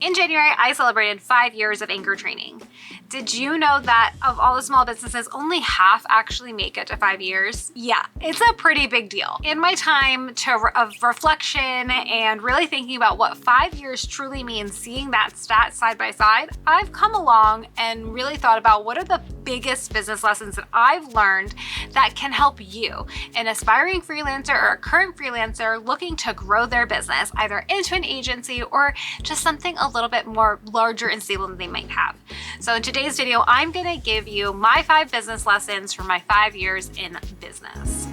In January, I celebrated 5 years of anchor training. Did you know that of all the small businesses, only half actually make it to 5 years? Yeah, it's a pretty big deal. In my time of reflection and really thinking about what 5 years truly means, seeing that stat side by side, I've come along and really thought about what are the biggest business lessons that I've learned that can help you, an aspiring freelancer or a current freelancer looking to grow their business, either into an agency or just something a little bit more larger and stable than they might have. So in today's video, I'm gonna give you my 5 business lessons from my 5 years in business.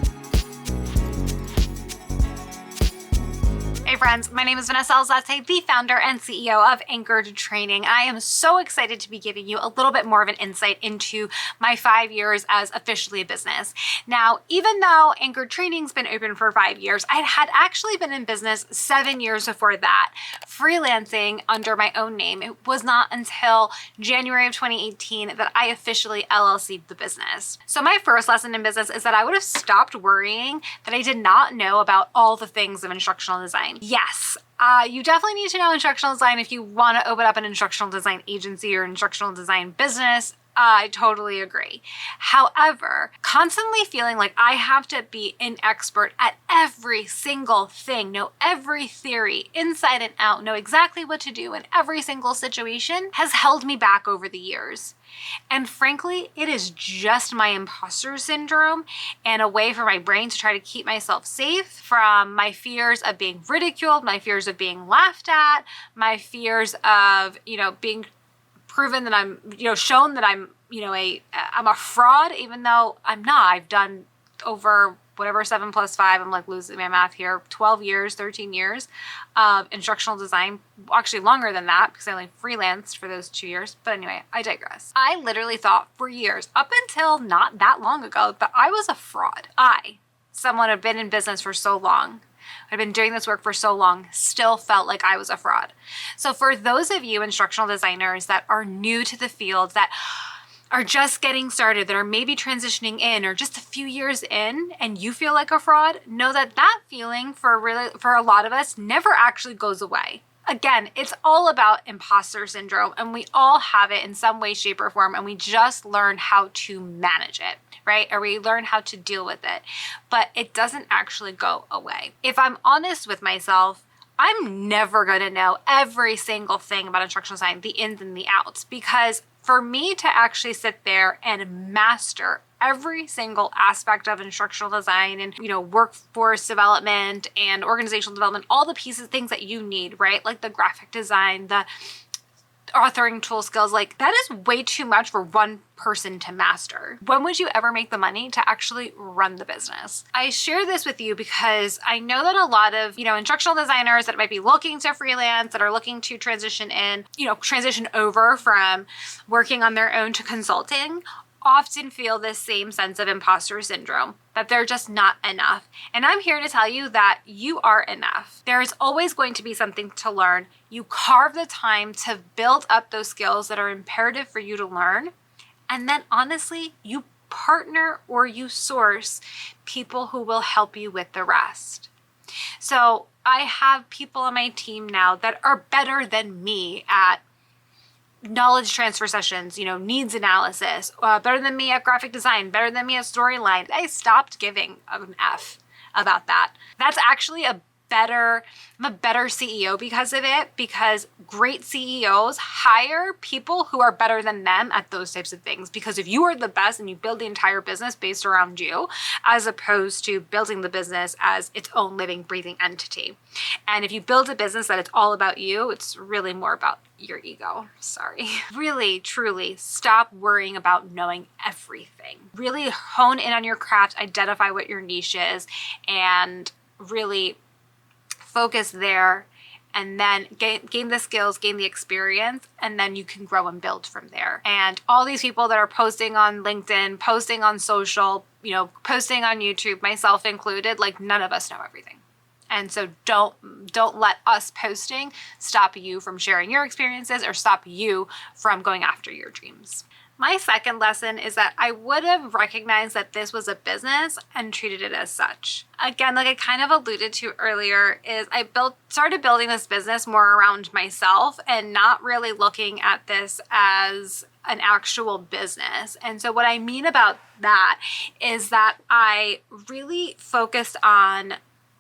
Hey friends, my name is Vanessa, the founder and CEO of Anchored Training. I am so excited to be giving you a little bit more of an insight into my 5 years as officially a business. Now, even though Anchored Training's been open for 5 years, I had actually been in business 7 years before that, freelancing under my own name. It was not until January of 2018 that I officially LLC'd the business. So my first lesson in business is that I would have stopped worrying that I did not know about all the things of instructional design. Yes, you definitely need to know instructional design if you want to open up an instructional design agency or instructional design business. I totally agree. However, constantly feeling like I have to be an expert at every single thing, know every theory inside and out, know exactly what to do in every single situation has held me back over the years. And frankly, it is just my imposter syndrome and a way for my brain to try to keep myself safe from my fears of being ridiculed, my fears of being laughed at, my fears of, being proven that I'm, shown that I'm, I'm a fraud, even though I'm not. I've done over 7 + 5, I'm like losing my math here, 12 years, 13 years of instructional design, actually longer than that because I only freelanced for those 2 years. But anyway, I digress. I literally thought for years, up until not that long ago, that I was a fraud. Someone had been in business for so long, I've been doing this work for so long, still felt like I was a fraud. So for those of you instructional designers that are new to the field, that are just getting started, that are maybe transitioning in or just a few years in and you feel like a fraud, know that that feeling for a lot of us never actually goes away. Again, it's all about imposter syndrome and we all have it in some way, shape, or form, and we just learn how to manage it, right? Or we learn how to deal with it, but it doesn't actually go away. If I'm honest with myself, I'm never gonna know every single thing about instructional design, the ins and the outs, because for me to actually sit there and master every single aspect of instructional design and, workforce development and organizational development, all the pieces, things that you need, right? Like the graphic design, the authoring tool skills, like that is way too much for one person to master. When would you ever make the money to actually run the business? I share this with you because I know that a lot of, instructional designers that might be looking to freelance, that are looking to transition over from working on their own to consulting, often feel this same sense of imposter syndrome, that they're just not enough. And I'm here to tell you that you are enough. There is always going to be something to learn. You carve the time to build up those skills that are imperative for you to learn. And then honestly, you partner or you source people who will help you with the rest. So I have people on my team now that are better than me at knowledge transfer sessions, needs analysis, better than me at graphic design, better than me at storyline. I stopped giving an F about that. That's actually I'm a better CEO because of it, because great CEOs hire people who are better than them at those types of things. Because if you are the best and you build the entire business based around you, as opposed to building the business as its own living, breathing entity. And if you build a business that it's all about you, it's really more about your ego. Sorry. Really, truly stop worrying about knowing everything. Really hone in on your craft, identify what your niche is, and really focus there, and then gain the skills, gain the experience, and then you can grow and build from there. And all these people that are posting on LinkedIn, posting on social, posting on YouTube, myself included, like none of us know everything. And so don't let us posting stop you from sharing your experiences or stop you from going after your dreams. My second lesson is that I would have recognized that this was a business and treated it as such. Again, like I kind of alluded to earlier, is I started building this business more around myself and not really looking at this as an actual business. And so what I mean about that is that I really focused on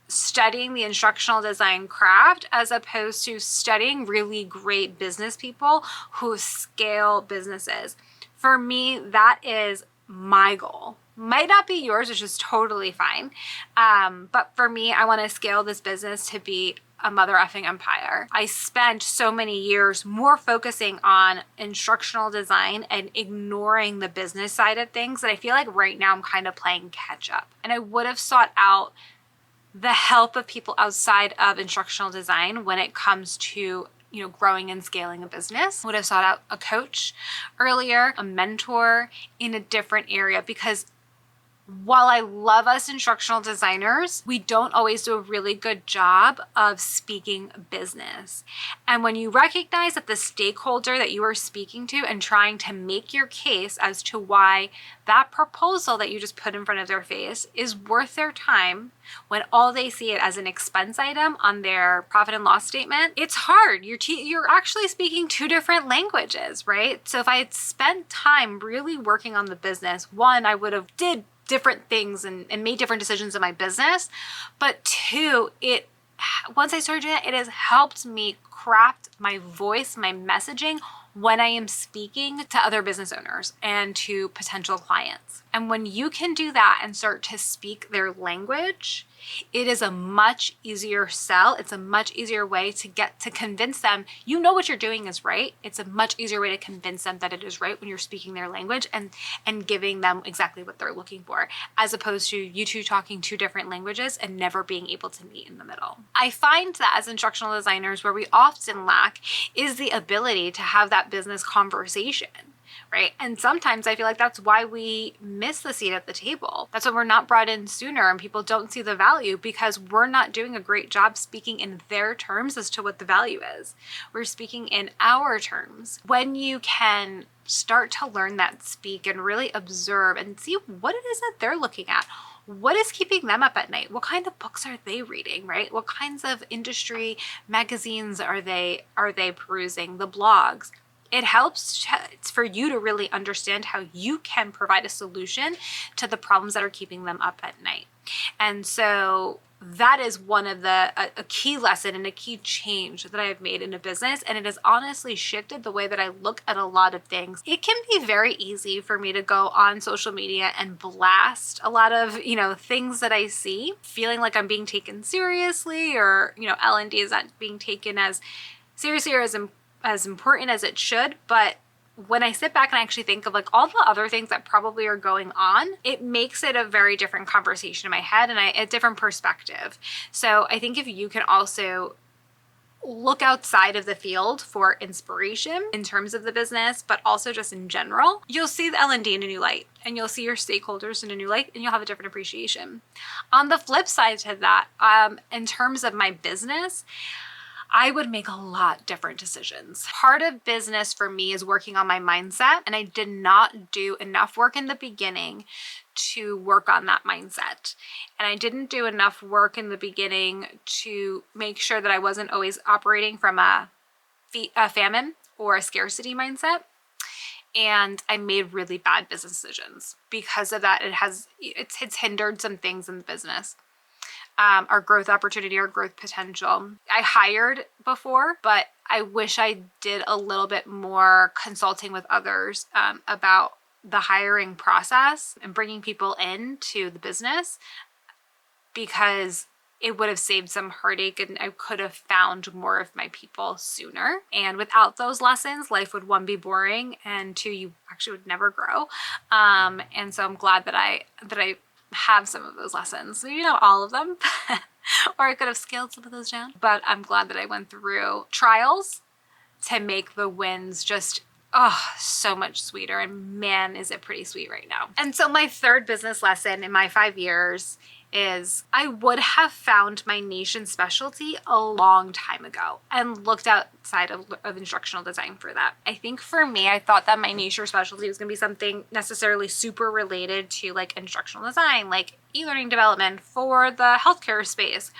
studying the instructional design craft as opposed to studying really great business people who scale businesses. For me, that is my goal. Might not be yours, which is totally fine. But for me, I want to scale this business to be a mother effing empire. I spent so many years more focusing on instructional design and ignoring the business side of things that I feel like right now I'm kind of playing catch up. And I would have sought out the help of people outside of instructional design when it comes to growing and scaling a business. Would have sought out a coach earlier, a mentor in a different area, because while I love us instructional designers, we don't always do a really good job of speaking business. And when you recognize that the stakeholder that you are speaking to and trying to make your case as to why that proposal that you just put in front of their face is worth their time, when all they see it as an expense item on their profit and loss statement, it's hard. You're actually speaking two different languages, right? So if I had spent time really working on the business, one, I would have did different things and made different decisions in my business. But two, once I started doing that, it has helped me craft my voice, my messaging when I am speaking to other business owners and to potential clients. And when you can do that and start to speak their language, it is a much easier sell. It's a much easier way to get to convince them, what you're doing is right. It's a much easier way to convince them that it is right when you're speaking their language and giving them exactly what they're looking for, as opposed to you two talking two different languages and never being able to meet in the middle. I find that as instructional designers, where we often lack is the ability to have that business conversation. Right? And sometimes I feel like that's why we miss the seat at the table. That's why we're not brought in sooner and people don't see the value, because we're not doing a great job speaking in their terms as to what the value is. We're speaking in our terms. When you can start to learn that speak and really observe and see what it is that they're looking at, what is keeping them up at night? What kind of books are they reading, right? What kinds of industry magazines are they perusing, the blogs? It helps for you to really understand how you can provide a solution to the problems that are keeping them up at night. And so that is one of a key lesson and a key change that I have made in a business. And it has honestly shifted the way that I look at a lot of things. It can be very easy for me to go on social media and blast a lot of, things that I see, feeling like I'm being taken seriously, or, L&D is not being taken as seriously or as important as it should. But when I sit back and I actually think of like all the other things that probably are going on, it makes it a very different conversation in my head and a different perspective. So I think if you can also look outside of the field for inspiration in terms of the business, but also just in general, you'll see the L&D in a new light, and you'll see your stakeholders in a new light, and you'll have a different appreciation. On the flip side to that, in terms of my business, I would make a lot different decisions. Part of business for me is working on my mindset, and I did not do enough work in the beginning to work on that mindset. And I didn't do enough work in the beginning to make sure that I wasn't always operating from a famine or a scarcity mindset. And I made really bad business decisions. Because of that, it's hindered some things in the business. Our growth opportunity, our growth potential. I hired before, but I wish I did a little bit more consulting with others about the hiring process and bringing people into the business, because it would have saved some heartache and I could have found more of my people sooner. And without those lessons, life would, one, be boring, and two, you actually would never grow. And so I'm glad that I have some of those lessons. Maybe not all of them, or I could have scaled some of those down. But I'm glad that I went through trials to make the wins just so much sweeter. And man, is it pretty sweet right now. And so my third business lesson in my 5 years is I would have found my niche and specialty a long time ago and looked outside of instructional design for that. I think for me, I thought that my niche or specialty was going to be something necessarily super related to like instructional design, like e-learning development for the healthcare space.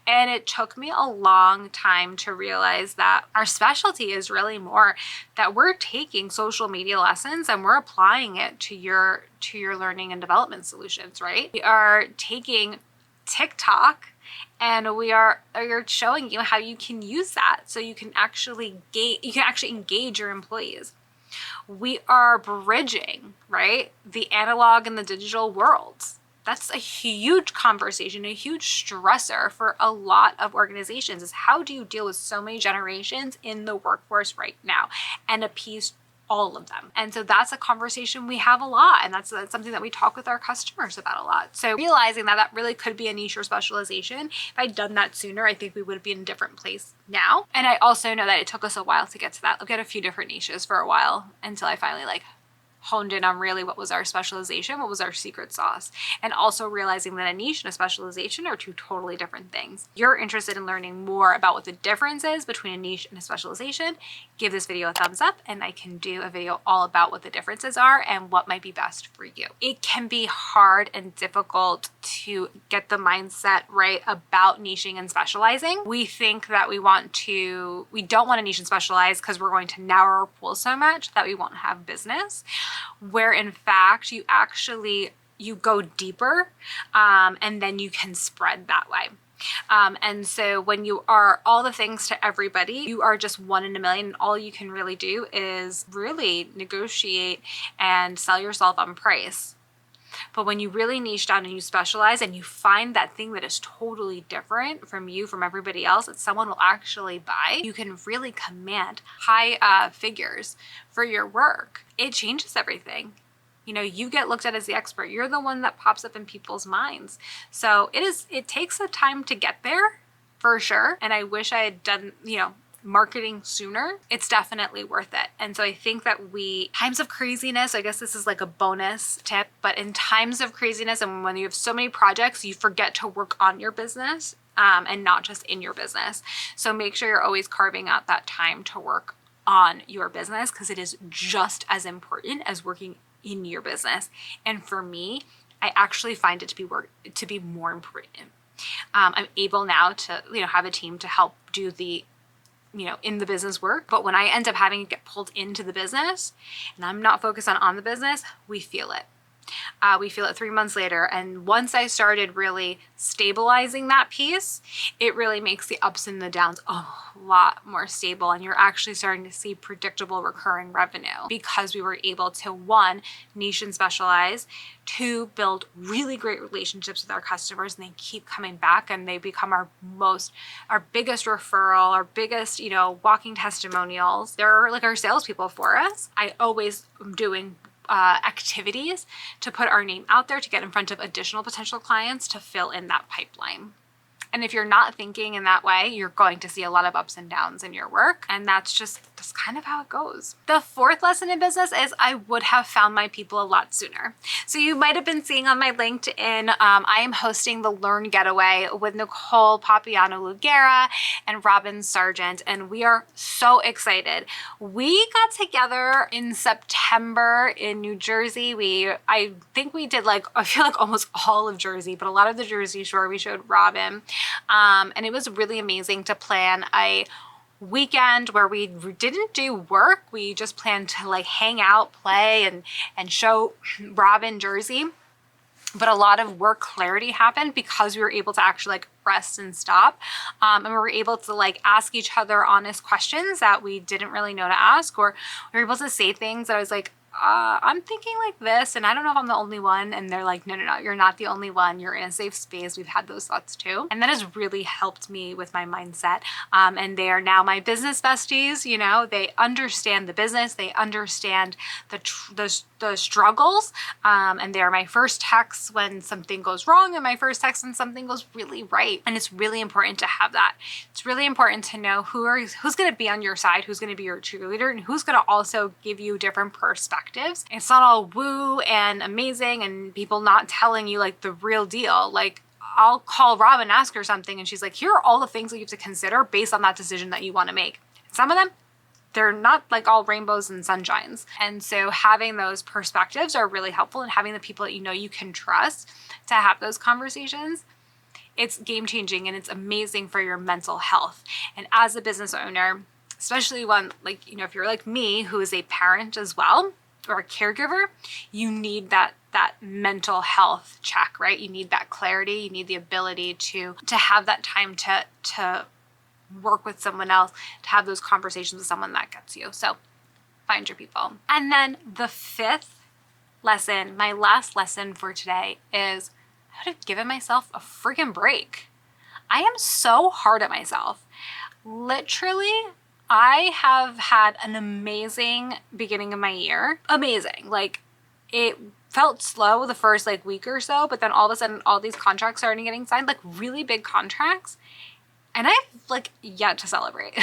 And it took me a long time to realize that our specialty is really more that we're taking social media lessons and we're applying it to your learning and development solutions, right? We are taking TikTok and we are showing you how you can use that so you can actually engage your employees. We are bridging, right, the analog and the digital worlds. That's a huge conversation, a huge stressor for a lot of organizations is how do you deal with so many generations in the workforce right now and appease all of them? And so that's a conversation we have a lot. And that's something that we talk with our customers about a lot. So realizing that that really could be a niche or specialization, if I'd done that sooner, I think we would be in a different place now. And I also know that it took us a while to get to that. Look at a few different niches for a while until I finally honed in on really what was our specialization, what was our secret sauce, and also realizing that a niche and a specialization are two totally different things. If you're interested in learning more about what the difference is between a niche and a specialization, give this video a thumbs up and I can do a video all about what the differences are and what might be best for you. It can be hard and difficult to get the mindset right about niching and specializing. We think that we don't want to niche and specialize because we're going to narrow our pool so much that we won't have business, where in fact you go deeper and then you can spread that way. And so when you are all the things to everybody, you are just one in a million, and all you can really do is really negotiate and sell yourself on price. But when you really niche down and you specialize and you find that thing that is totally different from everybody else that someone will actually buy, you can really command high figures for your work. It changes everything. You get looked at as the expert. You're the one that pops up in people's minds. So it takes a time to get there for sure. And I wish I had done, marketing sooner. It's definitely worth it. And so I think that times of craziness, I guess this is like a bonus tip, but in times of craziness and when you have so many projects, you forget to work on your business and not just in your business. So make sure you're always carving out that time to work on your business because it is just as important as working in your business. And for me, I actually find it to be more important. I'm able now to, have a team to help do the in the business work. But when I end up having to get pulled into the business and I'm not focused on the business, we feel it. We feel it 3 months later. And once I started really stabilizing that piece, it really makes the ups and the downs a lot more stable. And you're actually starting to see predictable recurring revenue because we were able to, 1, niche and specialize, 2, build really great relationships with our customers, and they keep coming back and they become our biggest referral, our biggest, walking testimonials. They're like our salespeople for us. I always am doing activities to put our name out there to get in front of additional potential clients to fill in that pipeline. And if you're not thinking in that way, you're going to see a lot of ups and downs in your work. And that's kind of how it goes. The 4th lesson in business is I would have found my people a lot sooner. So you might have been seeing on my LinkedIn, I am hosting the Learn Getaway with Nicole Papiano-Lugera and Robin Sargent. And we are so excited. We got together in September in New Jersey. I think we did I feel like almost all of Jersey, but a lot of the Jersey Shore, we showed Robin. And it was really amazing to plan a weekend where we didn't do work. We just planned to hang out, play, and show Robin Jersey. But a lot of work clarity happened because we were able to actually rest and stop. And we were able to ask each other honest questions that we didn't really know to ask, or we were able to say things that I was like, I'm thinking like this, and I don't know if I'm the only one. And they're like, no, you're not the only one. You're in a safe space. We've had those thoughts too. And that has really helped me with my mindset. And they are now my business besties. They understand the business. They understand the struggles. And they're my first texts when something goes wrong and my first text when something goes really right. And it's really important to have that. It's really important to know who's going to be on your side, who's going to be your cheerleader, and who's going to also give you different perspectives. It's not all woo and amazing and people not telling you the real deal. I'll call Rob and ask her something, and she's like, here are all the things that you have to consider based on that decision that you want to make. Some of them, they're not like all rainbows and sunshines. And so having those perspectives are really helpful, and having the people that you know you can trust to have those conversations, it's game changing and it's amazing for your mental health. And as a business owner, especially one like, you know, if you're like me, who is a parent as well, or a caregiver, you need that mental health check, right? You need that clarity. You need the ability to have that time to work with someone else, to have those conversations with someone that gets you. So find your people. And then the fifth lesson, my last lesson for today, is I would have given myself a freaking break. I am so hard on myself. Literally, I have had an amazing beginning of my year. Amazing. Like, it felt slow the first like week or so, but then all of a sudden all these contracts started getting signed, like really big contracts. And I've like yet to celebrate.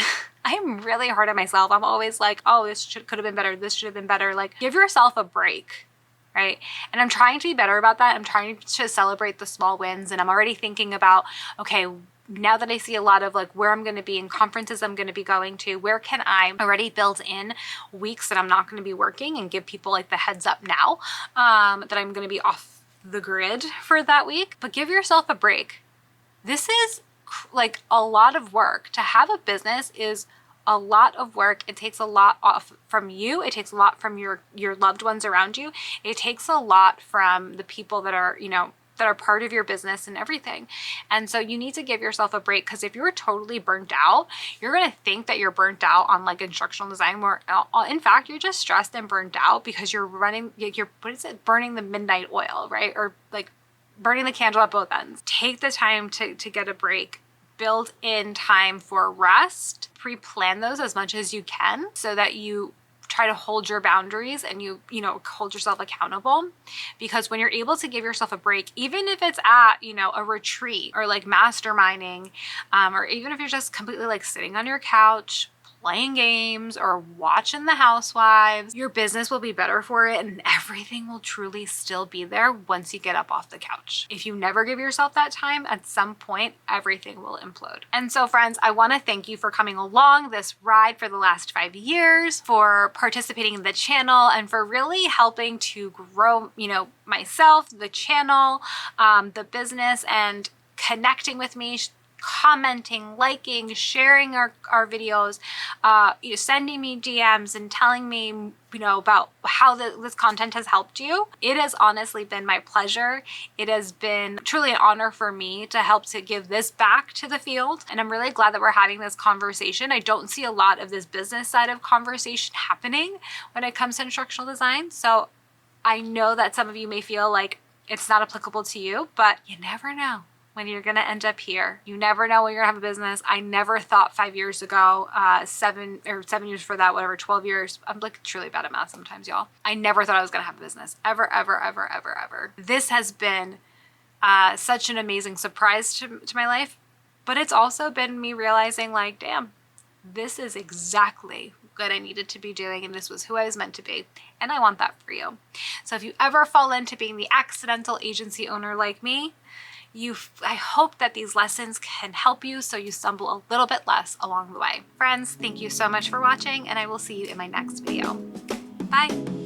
I'm really hard on myself. I'm always like, oh, this could have been better. This should have been better. Like, give yourself a break, right? And I'm trying to be better about that. I'm trying to celebrate the small wins. And I'm already thinking about, okay, now that I see a lot of like where I'm going to be in conferences I'm going to be going to, where can I already build in weeks that I'm not going to be working and give people like the heads up now that I'm going to be off the grid for that week. But give yourself a break. This is like a lot of work. To have a business is a lot of work. It takes a lot off from you. It takes a lot from your loved ones around you. It takes a lot from the people that are, you know, that are part of your business and everything. And so you need to give yourself a break, because if you're totally burnt out, you're going to think that you're burnt out on like instructional design, where in fact, you're just stressed and burnt out because you're running, burning the midnight oil, right? Or like burning the candle at both ends. Take the time to get a break. Build in time for rest. Pre-plan those as much as you can so that you try to hold your boundaries and you know, hold yourself accountable. Because when you're able to give yourself a break, even if it's at, you know, a retreat or like masterminding, or even if you're just completely like sitting on your couch, playing games or watching the Housewives, your business will be better for it, and everything will truly still be there once you get up off the couch. If you never give yourself that time, at some point, everything will implode. And so friends, I want to thank you for coming along this ride for the last 5 years, for participating in the channel, and for really helping to grow, you know, myself, the channel, the business, and connecting with me, commenting, liking, sharing our videos, you know, sending me DMs and telling me, you know, about how this content has helped you. It has honestly been my pleasure. It has been truly an honor for me to help to give this back to the field. And I'm really glad that we're having this conversation. I don't see a lot of this business side of conversation happening when it comes to instructional design. So I know that some of you may feel like it's not applicable to you, but you never know when you're going to end up here. You never know when you're going to have a business. I never thought 5 years ago, 7 years for that, whatever, 12 years. I'm like truly bad at math sometimes, y'all. I never thought I was going to have a business ever, ever, ever, ever, ever. This has been such an amazing surprise to my life, but it's also been me realizing like, damn, this is exactly what I needed to be doing, and this was who I was meant to be. And I want that for you. So if you ever fall into being the accidental agency owner like me, I hope that these lessons can help you so you stumble a little bit less along the way. Friends, thank you so much for watching, and I will see you in my next video. Bye.